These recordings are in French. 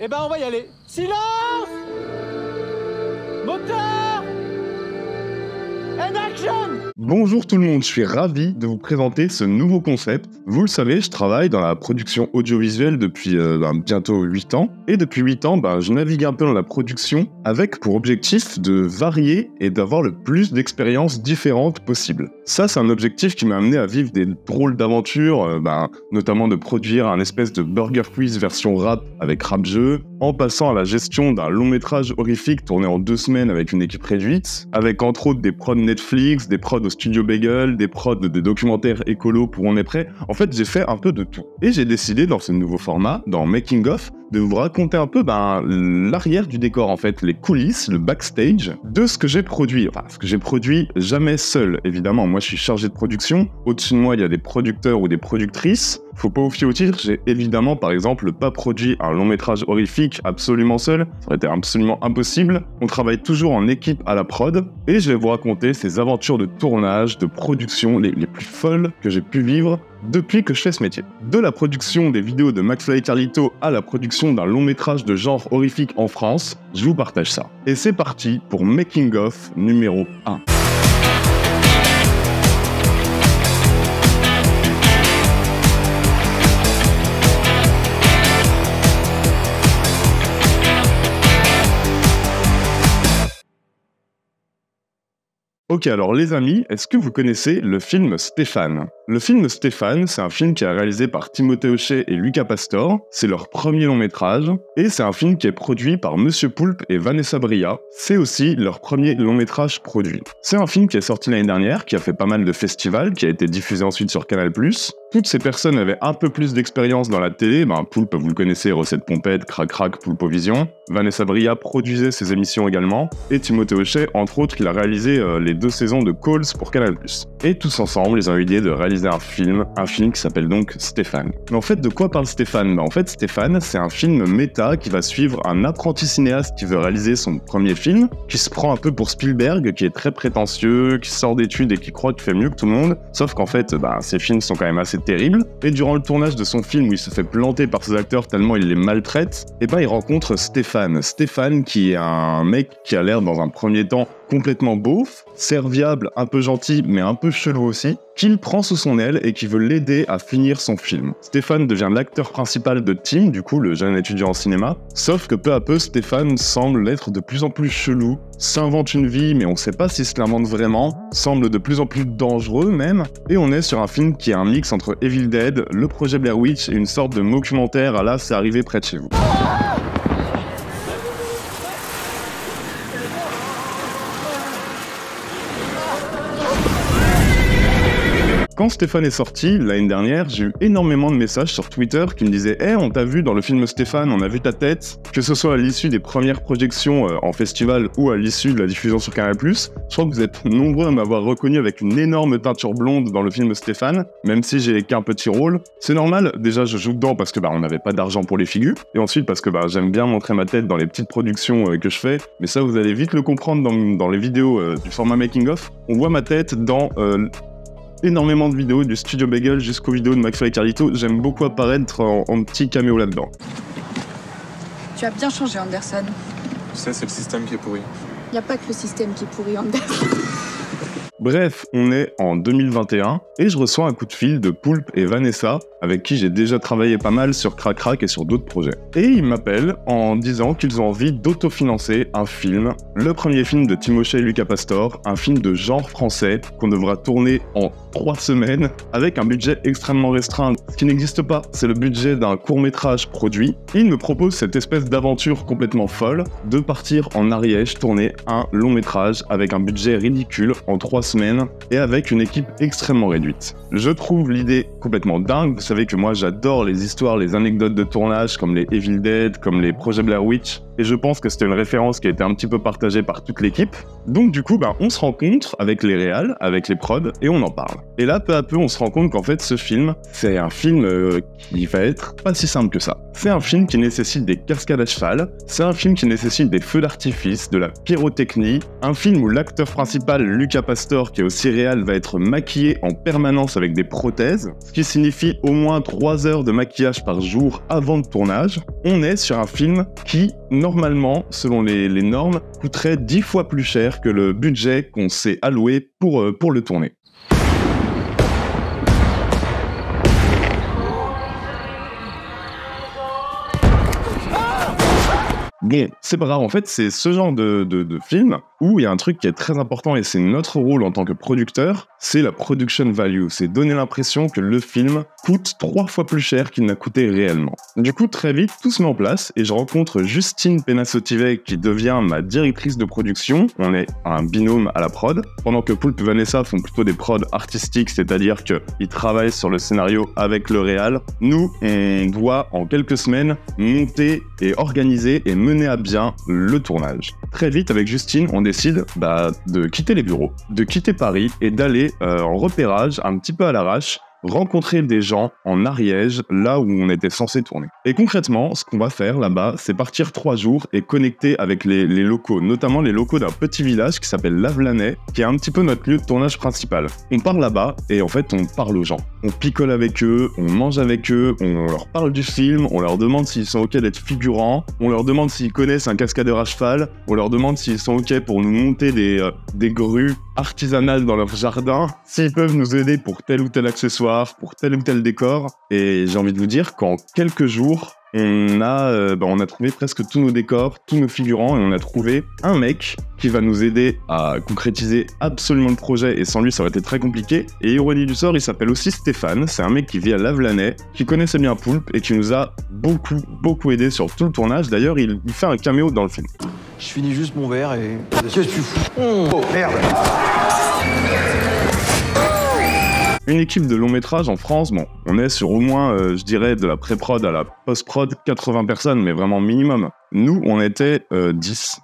Eh ben, on va y aller. Silence! Moteur! And action! Bonjour tout le monde, je suis ravi de vous présenter ce nouveau concept. Vous le savez, je travaille dans la production audiovisuelle depuis bientôt 8 ans. Et depuis 8 ans, je navigue un peu dans la production avec pour objectif de varier et d'avoir le plus d'expériences différentes possible. Ça, c'est un objectif qui m'a amené à vivre des drôles d'aventures, notamment de produire un espèce de Burger Quiz version rap avec rap jeu, en passant à la gestion d'un long métrage horrifique tourné en 2 semaines avec une équipe réduite, avec entre autres des prods Netflix, des prods au Studio Bagel, des prods de documentaires écolo pour On est prêt. En fait, j'ai fait un peu de tout. Et j'ai décidé dans ce nouveau format, dans Making of, de vous raconter un peu l'arrière du décor, en fait, les coulisses, le backstage de ce que j'ai produit. Enfin, ce que j'ai produit jamais seul, évidemment. Moi, je suis chargé de production. Au-dessus de moi, il y a des producteurs ou des productrices. Faut pas vous fier au titre, j'ai évidemment, par exemple, pas produit un long métrage horrifique absolument seul. Ça aurait été absolument impossible. On travaille toujours en équipe à la prod. Et je vais vous raconter ces aventures de tournage, de production les plus folles que j'ai pu vivre depuis que je fais ce métier. De la production des vidéos de McFly et Carlito à la production d'un long métrage de genre horrifique en France, je vous partage ça. Et c'est parti pour Making of numéro 1. Ok, alors les amis, est-ce que vous connaissez le film Stéphane ? Le film Stéphane, c'est un film qui est réalisé par Timothée Hochet et Lucas Pastor. C'est leur premier long métrage. Et c'est un film qui est produit par Monsieur Poulpe et Vanessa Bria. C'est aussi leur premier long métrage produit. C'est un film qui est sorti l'année dernière, qui a fait pas mal de festivals, qui a été diffusé ensuite sur Canal+. Toutes ces personnes avaient un peu plus d'expérience dans la télé. Poulpe, vous le connaissez, Recette Pompette, Crac Crac, Poulpovision. Vanessa Bria produisait ses émissions également. Et Timothée Hochet, entre autres, il a réalisé les 2 saisons de Calls pour Canal+. Et tous ensemble, ils ont eu l'idée de réaliser un film qui s'appelle donc Stéphane. Mais en fait, de quoi parle Stéphane ? En fait, Stéphane, c'est un film méta qui va suivre un apprenti cinéaste qui veut réaliser son premier film, qui se prend un peu pour Spielberg, qui est très prétentieux, qui sort d'études et qui croit qu'il fait mieux que tout le monde. Sauf qu'en fait, ses films sont quand même assez terribles. Et durant le tournage de son film où il se fait planter par ses acteurs tellement il les maltraite, il rencontre Stéphane. Stéphane qui est un mec qui a l'air dans un premier temps complètement beauf, serviable, un peu gentil, mais un peu chelou aussi, qu'il prend sous son aile et qui veut l'aider à finir son film. Stéphane devient l'acteur principal de Tim, du coup, le jeune étudiant en cinéma, sauf que peu à peu, Stéphane semble être de plus en plus chelou, s'invente une vie, mais on sait pas s'il se l'invente vraiment, semble de plus en plus dangereux même, et on est sur un film qui est un mix entre Evil Dead, le projet Blair Witch et une sorte de documentaire à là, c'est arrivé près de chez vous. Quand Stéphane est sorti, l'année dernière, j'ai eu énormément de messages sur Twitter qui me disaient « Hey, on t'a vu dans le film Stéphane, on a vu ta tête », que ce soit à l'issue des premières projections en festival ou à l'issue de la diffusion sur Canal+. Je crois que vous êtes nombreux à m'avoir reconnu avec une énorme teinture blonde dans le film Stéphane, même si j'ai qu'un petit rôle. C'est normal, déjà je joue dedans parce que on n'avait pas d'argent pour les figures, et ensuite parce que j'aime bien montrer ma tête dans les petites productions que je fais, mais ça vous allez vite le comprendre dans les vidéos du format Making of. On voit ma tête dans énormément de vidéos, du Studio Bagel jusqu'aux vidéos de McFly et Carlito. J'aime beaucoup apparaître en petit caméo là-dedans. Tu as bien changé, Anderson. Ça, c'est le système qui est pourri. Y a pas que le système qui est pourri, Anderson. Bref, on est en 2021 et je reçois un coup de fil de Poulpe et Vanessa, avec qui j'ai déjà travaillé pas mal sur Crac Crac et sur d'autres projets. Et ils m'appellent en disant qu'ils ont envie d'autofinancer un film, le premier film de Timothée et Lucas Pastor, un film de genre français qu'on devra tourner en 3 semaines avec un budget extrêmement restreint. Ce qui n'existe pas, c'est le budget d'un court-métrage produit. Et ils me proposent cette espèce d'aventure complètement folle de partir en Ariège tourner un long-métrage avec un budget ridicule en 3 semaines et avec une équipe extrêmement réduite. Je trouve l'idée complètement dingue. Vous savez que moi j'adore les histoires, les anecdotes de tournage comme les Evil Dead, comme les projets Blair Witch. et je pense que c'était une référence qui a été un petit peu partagée par toute l'équipe. Donc du coup, on se rencontre avec les réals, avec les prods, et on en parle. Et là, peu à peu, on se rend compte qu'en fait, ce film, c'est un film qui va être pas si simple que ça. C'est un film qui nécessite des cascades à cheval, c'est un film qui nécessite des feux d'artifice, de la pyrotechnie, un film où l'acteur principal, Lucas Pastor, qui est aussi réal, va être maquillé en permanence avec des prothèses, ce qui signifie au moins 3 heures de maquillage par jour avant le tournage. On est sur un film qui, normalement, selon les normes, coûterait 10 fois plus cher que le budget qu'on s'est alloué pour le tourner. Bon, c'est pas grave, en fait, c'est ce genre de film où il y a un truc qui est très important et c'est notre rôle en tant que producteur, c'est la production value, c'est donner l'impression que le film coûte 3 fois plus cher qu'il n'a coûté réellement. Du coup, très vite, tout se met en place et je rencontre Justine Penasotive qui devient ma directrice de production. On est un binôme à la prod, pendant que Poulpe et Vanessa font plutôt des prods artistiques, c'est-à-dire qu'ils travaillent sur le scénario avec le réal. Nous, on doit, en quelques semaines, monter et organiser et mener à bien le tournage. Très vite, avec Justine, on décide de quitter les bureaux, de quitter Paris et d'aller en repérage un petit peu à l'arrache, rencontrer des gens en Ariège, là où on était censé tourner. Et concrètement, ce qu'on va faire là-bas, c'est partir 3 jours et connecter avec les locaux, notamment les locaux d'un petit village qui s'appelle Lavelanet, qui est un petit peu notre lieu de tournage principal. On part là-bas et en fait, on parle aux gens. On picole avec eux, on mange avec eux, on leur parle du film, on leur demande s'ils sont OK d'être figurants, on leur demande s'ils connaissent un cascadeur à cheval, on leur demande s'ils sont OK pour nous monter des grues artisanales dans leur jardin, s'ils peuvent nous aider pour tel ou tel accessoire, pour tel ou tel décor. Et j'ai envie de vous dire qu'en quelques jours, on a trouvé presque tous nos décors, tous nos figurants, et on a trouvé un mec qui va nous aider à concrétiser absolument le projet, et sans lui ça aurait été très compliqué. Et ironie du sort, il s'appelle aussi Stéphane, c'est un mec qui vit à Lavelanet, qui connaissait bien Poulpe et qui nous a beaucoup aidé sur tout le tournage. D'ailleurs, il fait un caméo dans le film. Je finis juste mon verre et... Qu'est-ce que tu fous ? Oh, merde. Une équipe de long métrage en France, on est sur au moins, je dirais, de la pré-prod à la post-prod, 80 personnes, mais vraiment minimum. Nous, on était 10.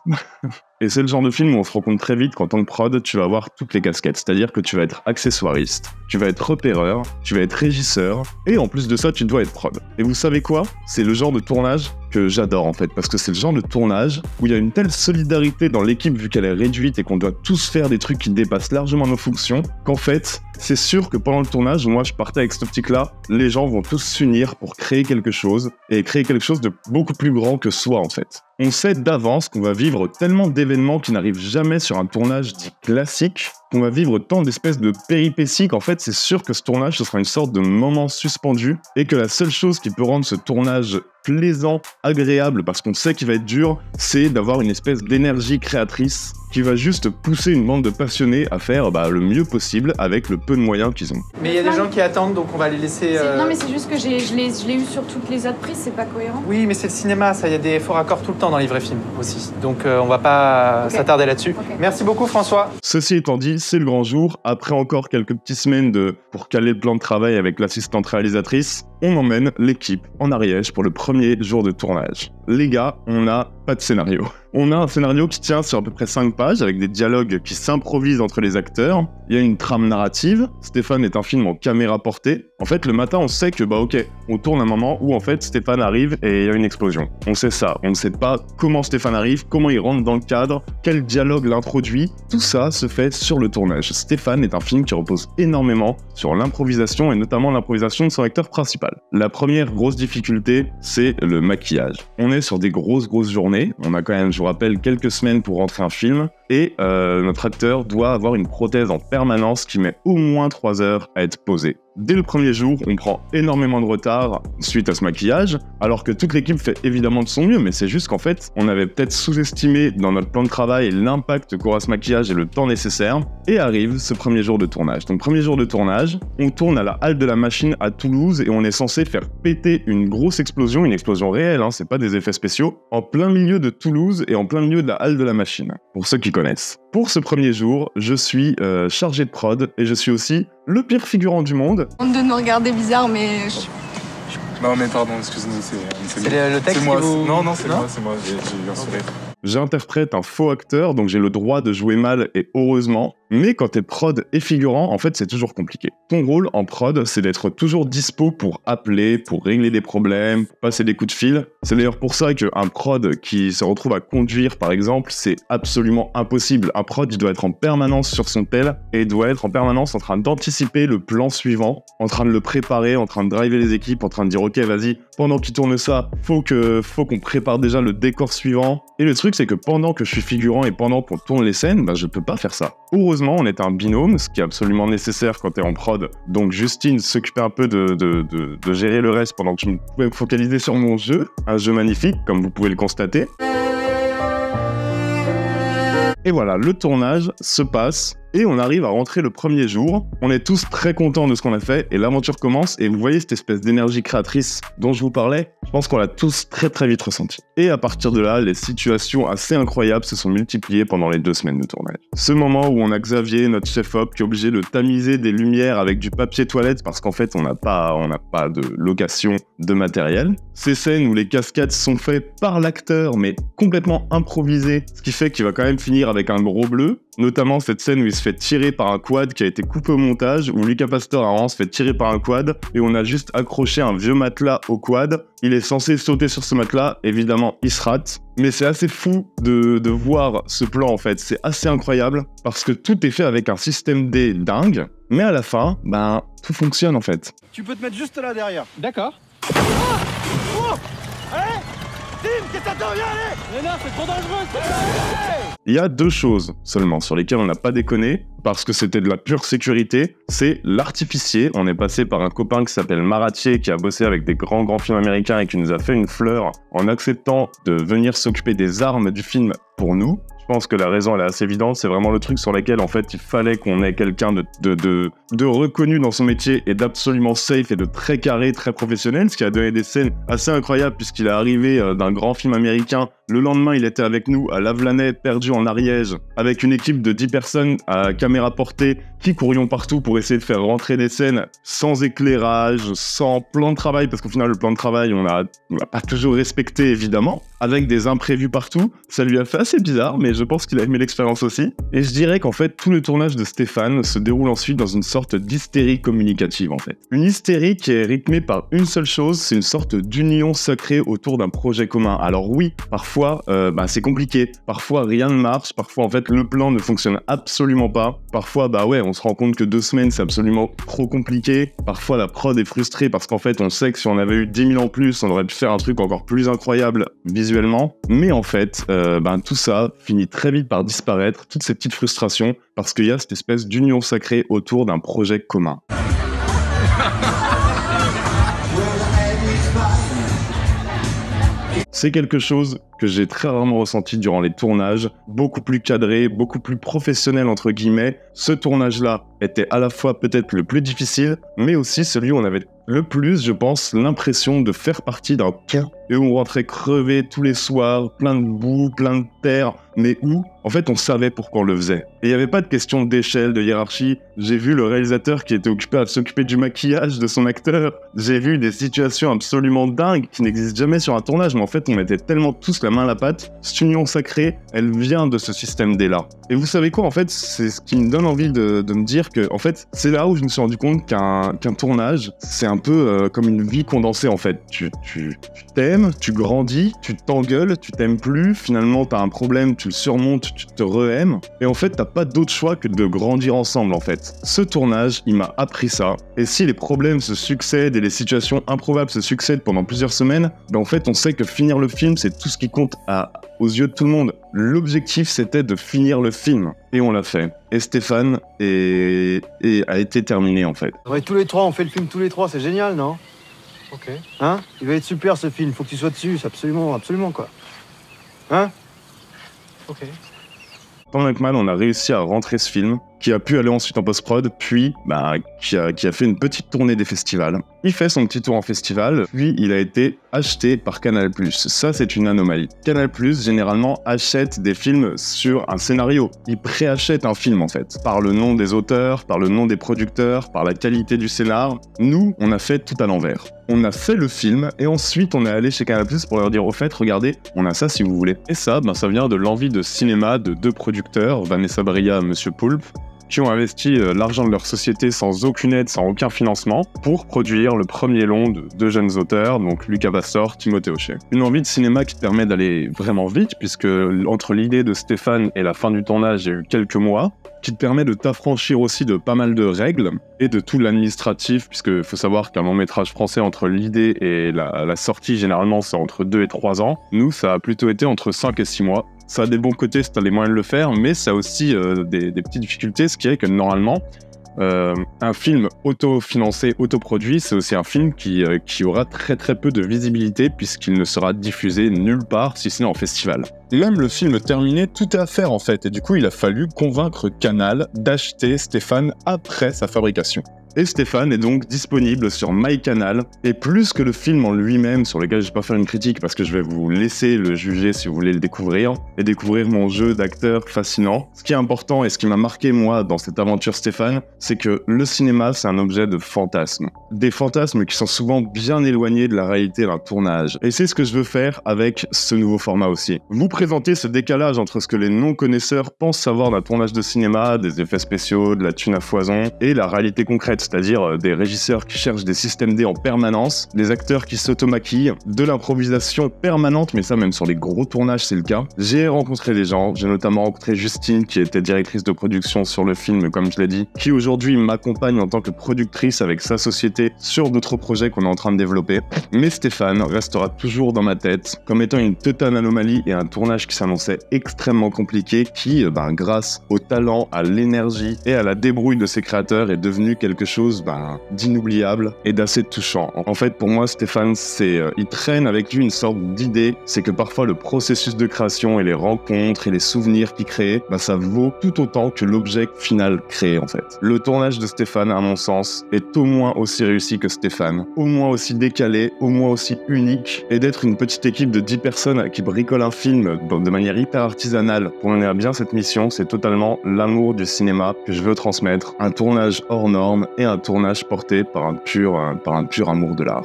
Et c'est le genre de film où on se rend compte très vite qu'en tant que prod, tu vas avoir toutes les casquettes. C'est-à-dire que tu vas être accessoiriste, tu vas être repéreur, tu vas être régisseur, et en plus de ça, tu dois être prod. Et vous savez quoi ? C'est le genre de tournage que j'adore en fait, parce que c'est le genre de tournage où il y a une telle solidarité dans l'équipe vu qu'elle est réduite et qu'on doit tous faire des trucs qui dépassent largement nos fonctions, qu'en fait, c'est sûr que pendant le tournage, moi je partais avec cette optique-là, les gens vont tous s'unir pour créer quelque chose, et créer quelque chose de beaucoup plus grand que soi en fait. On sait d'avance qu'on va vivre tellement d'événements qui n'arrivent jamais sur un tournage dit classique, qu'on va vivre tant d'espèces de péripéties qu'en fait c'est sûr que ce tournage ce sera une sorte de moment suspendu et que la seule chose qui peut rendre ce tournage plaisant, agréable, parce qu'on sait qu'il va être dur, c'est d'avoir une espèce d'énergie créatrice qui va juste pousser une bande de passionnés à faire le mieux possible avec le peu de moyens qu'ils ont. Mais il y a des gens qui attendent, donc on va les laisser... Non, mais c'est juste que je l'ai eu sur toutes les autres prises, c'est pas cohérent. Oui, mais c'est le cinéma, ça, il y a des faux raccords tout le temps dans les vrais films aussi. Donc on va pas s'attarder là-dessus. Okay. Merci beaucoup, François. Ceci étant dit, c'est le grand jour. Après encore quelques petites semaines pour caler le plan de travail avec l'assistante réalisatrice, on emmène l'équipe en Ariège pour le premier jour de tournage. Les gars, on n'a pas de scénario. On a un scénario qui tient sur à peu près 5 pages, avec des dialogues qui s'improvisent entre les acteurs. Il y a une trame narrative. Stéphane est un film en caméra portée. En fait, le matin, on sait que, on tourne un moment où, en fait, Stéphane arrive et il y a une explosion. On sait ça. On ne sait pas comment Stéphane arrive, comment il rentre dans le cadre, quel dialogue l'introduit. Tout ça se fait sur le tournage. Stéphane est un film qui repose énormément sur l'improvisation et notamment l'improvisation de son acteur principal. La première grosse difficulté, c'est le maquillage. On est sur des grosses journées. On a quand même, je vous rappelle, quelques semaines pour rentrer un film. Et notre acteur doit avoir une prothèse en permanence qui met au moins 3 heures à être posée. Dès le premier jour, on prend énormément de retard suite à ce maquillage, alors que toute l'équipe fait évidemment de son mieux, mais c'est juste qu'en fait, on avait peut-être sous-estimé dans notre plan de travail l'impact qu'aura ce maquillage et le temps nécessaire, et arrive ce premier jour de tournage. Donc premier jour de tournage, on tourne à la halle de la machine à Toulouse et on est censé faire péter une grosse explosion, une explosion réelle, c'est pas des effets spéciaux, en plein milieu de Toulouse et en plein milieu de la halle de la machine, pour ceux qui connaissent. Pour ce premier jour, je suis chargé de prod et je suis aussi le pire figurant du monde. Honte de nous regarder bizarre, mais Non, mais pardon, excuse-nous, C'est le texte c'est moi. qui vous... Non, c'est moi, j'ai eu un sourire. J'interprète un faux acteur, donc j'ai le droit de jouer mal et heureusement. Mais quand t'es prod et figurant, en fait, c'est toujours compliqué. Ton rôle en prod, c'est d'être toujours dispo pour appeler, pour régler des problèmes, pour passer des coups de fil. C'est d'ailleurs pour ça qu'un prod qui se retrouve à conduire, par exemple, c'est absolument impossible. Un prod, il doit être en permanence sur son tel et il doit être en permanence en train d'anticiper le plan suivant, en train de le préparer, en train de driver les équipes, en train de dire ok, vas-y, pendant qu'il tourne ça, faut qu'on prépare déjà le décor suivant. Et le truc, c'est que pendant que je suis figurant et pendant qu'on tourne les scènes, bah, je peux pas faire ça. Heureusement, on est un binôme, ce qui est absolument nécessaire quand t'es en prod. Donc Justine s'occupait un peu de gérer le reste pendant que je pouvais me focaliser sur mon jeu. Un jeu magnifique, comme vous pouvez le constater. Et voilà, le tournage se passe et on arrive à rentrer le premier jour. On est tous très contents de ce qu'on a fait et l'aventure commence et vous voyez cette espèce d'énergie créatrice dont je vous parlais, je pense qu'on l'a tous très très vite ressenti. Et à partir de là, les situations assez incroyables se sont multipliées pendant les 2 semaines de tournage. Ce moment où on a Xavier, notre chef-op, qui est obligé de tamiser des lumières avec du papier toilette parce qu'en fait on n'a pas de location de matériel. Ces scènes où les cascades sont faites par l'acteur mais complètement improvisées, ce qui fait qu'il va quand même finir avec un gros bleu. Notamment cette scène où il se fait tirer par un quad qui a été coupé au montage, où Lucas Pastor à un moment se fait tirer par un quad, et on a juste accroché un vieux matelas au quad. Il est censé sauter sur ce matelas, évidemment il se rate. Mais c'est assez fou de voir ce plan en fait, c'est assez incroyable, parce que tout est fait avec un système D dingue, mais à la fin, ben, tout fonctionne en fait. Tu peux te mettre juste là derrière. D'accord. Allez Tim, qu'est-ce que t'attends? Viens, allez! Mais non, c'est trop dangereux! Il y a 2 choses seulement sur lesquelles on n'a pas déconné, parce que c'était de la pure sécurité, c'est l'artificier. On est passé par un copain qui s'appelle Maratier, qui a bossé avec des grands films américains et qui nous a fait une fleur en acceptant de venir s'occuper des armes du film pour nous. Je pense que la raison elle est assez évidente, c'est vraiment le truc sur lequel en fait il fallait qu'on ait quelqu'un de reconnu dans son métier et d'absolument safe et de très carré, très professionnel, ce qui a donné des scènes assez incroyables puisqu'il est arrivé d'un grand film américain. Le lendemain, il était avec nous à Lavelanet, perdu en Ariège, avec une équipe de 10 personnes à caméra portée qui courions partout pour essayer de faire rentrer des scènes sans éclairage, sans plan de travail, parce qu'au final, le plan de travail, on l'a pas toujours respecté, évidemment, avec des imprévus partout. Ça lui a fait assez bizarre, mais je pense qu'il a aimé l'expérience aussi. Et je dirais qu'en fait, tout le tournage de Stéphane se déroule ensuite dans une sorte d'hystérie communicative, en fait. Une hystérie qui est rythmée par une seule chose, c'est une sorte d'union sacrée autour d'un projet commun. Alors oui, parfois, c'est compliqué. Parfois, rien ne marche. Parfois, en fait, le plan ne fonctionne absolument pas. Parfois, on se rend compte que 2 semaines, c'est absolument trop compliqué. Parfois, la prod est frustrée parce qu'en fait, on sait que si on avait eu 10 000 en plus, on aurait pu faire un truc encore plus incroyable visuellement. Mais en fait, tout ça finit très vite par disparaître, toutes ces petites frustrations, parce qu'il y a cette espèce d'union sacrée autour d'un projet commun. C'est quelque chose que j'ai très rarement ressenti durant les tournages, beaucoup plus cadré, beaucoup plus professionnel entre guillemets. Ce tournage-là était à la fois peut-être le plus difficile, mais aussi celui où on avait le plus, je pense, l'impression de faire partie d'un tout, et où on rentrait crevé tous les soirs, plein de boue, plein de terre, mais où, en fait, on savait pourquoi on le faisait. Et il n'y avait pas de question d'échelle, de hiérarchie. J'ai vu le réalisateur qui était occupé à s'occuper du maquillage de son acteur. J'ai vu des situations absolument dingues qui n'existent jamais sur un tournage, mais en fait, on mettait tellement tous la main à la pâte. Cette union sacrée, elle vient de ce système D-là. Et vous savez quoi, en fait, c'est ce qui me donne envie de me dire que, en fait, c'est là où je me suis rendu compte qu'un tournage, c'est un peu comme une vie condensée, en fait. Tu t'aimes, tu grandis, tu t'engueules, tu t'aimes plus, finalement, t'as un problème, tu le surmontes, tu te re-aimes. Et en fait, t'as pas d'autre choix que de grandir ensemble, en fait. Ce tournage, il m'a appris ça. Et si les problèmes se succèdent et les situations improbables se succèdent pendant plusieurs semaines, en fait, on sait que finir le film, c'est tout ce qui compte aux yeux de tout le monde. L'objectif, c'était de finir le film. Et on l'a fait. Et Stéphane a été terminé, en fait. Ouais, tous les 3, on fait le film tous les 3, c'est génial, non? Ok. Hein? Il va être super, ce film, faut que tu sois dessus, c'est absolument, quoi. Hein? Ok. Tant bien que mal, on a réussi à rentrer ce film, qui a pu aller ensuite en post-prod, puis qui a fait une petite tournée des festivals. Il fait son petit tour en festival, puis il a été acheté par Canal+. Ça, c'est une anomalie. Canal+, généralement, achète des films sur un scénario. Il préachète un film, en fait, par le nom des auteurs, par le nom des producteurs, par la qualité du scénar. Nous, on a fait tout à l'envers. On a fait le film et ensuite on est allé chez Canal+ pour leur dire au fait, regardez, on a ça si vous voulez. Et ça, ça vient de l'envie de cinéma de 2 producteurs, Vanessa Bria et Monsieur Poulpe, qui ont investi l'argent de leur société sans aucune aide, sans aucun financement, pour produire le premier long de 2 jeunes auteurs, donc Lucas Pastor, Timothée Hochet. Une envie de cinéma qui te permet d'aller vraiment vite, puisque entre l'idée de Stéphane et la fin du tournage, il y a eu quelques mois, qui te permet de t'affranchir aussi de pas mal de règles et de tout l'administratif, puisque faut savoir qu'un long métrage français, entre l'idée et la sortie, généralement, c'est entre 2 et 3 ans. Nous, ça a plutôt été entre 5 et 6 mois. Ça a des bons côtés si tu as les moyens de le faire, mais ça a aussi des petites difficultés, ce qui est que normalement, un film autofinancé, autoproduit, c'est aussi un film qui aura très peu de visibilité puisqu'il ne sera diffusé nulle part si ce n'est en festival. Même le film terminé, tout est à faire en fait, et du coup il a fallu convaincre Canal d'acheter Stéphane après sa fabrication. Et Stéphane est donc disponible sur MyCanal, et plus que le film en lui-même, sur lequel je vais pas faire une critique parce que je vais vous laisser le juger si vous voulez le découvrir, et découvrir mon jeu d'acteur fascinant. Ce qui est important et ce qui m'a marqué moi dans cette aventure Stéphane, c'est que le cinéma c'est un objet de fantasmes. Des fantasmes qui sont souvent bien éloignés de la réalité d'un tournage. Et c'est ce que je veux faire avec ce nouveau format aussi. Vous présenter ce décalage entre ce que les non-connaisseurs pensent savoir d'un tournage de cinéma, des effets spéciaux, de la thune à foison, et la réalité concrète, c'est-à-dire des régisseurs qui cherchent des systèmes D en permanence, des acteurs qui s'automaquillent, de l'improvisation permanente, mais ça même sur les gros tournages c'est le cas. J'ai rencontré des gens, j'ai notamment rencontré Justine qui était directrice de production sur le film, comme je l'ai dit, qui aujourd'hui m'accompagne en tant que productrice avec sa société sur d'autres projets qu'on est en train de développer. Mais Stéphane restera toujours dans ma tête comme étant une totale anomalie et un tournage qui s'annonçait extrêmement compliqué qui, grâce au talent, à l'énergie et à la débrouille de ses créateurs est devenu quelque chose d'inoubliable et d'assez touchant. En fait, pour moi, Stéphane, il traîne avec lui une sorte d'idée, c'est que parfois le processus de création et les rencontres et les souvenirs qu'il crée, ça vaut tout autant que l'objet final créé en fait. Le tournage de Stéphane, à mon sens, est au moins aussi réussi que Stéphane, au moins aussi décalé, au moins aussi unique, et d'être une petite équipe de 10 personnes qui bricolent un film de manière hyper artisanale pour mener à bien cette mission, c'est totalement l'amour du cinéma que je veux transmettre, un tournage hors norme et un tournage porté par un pur amour de l'art.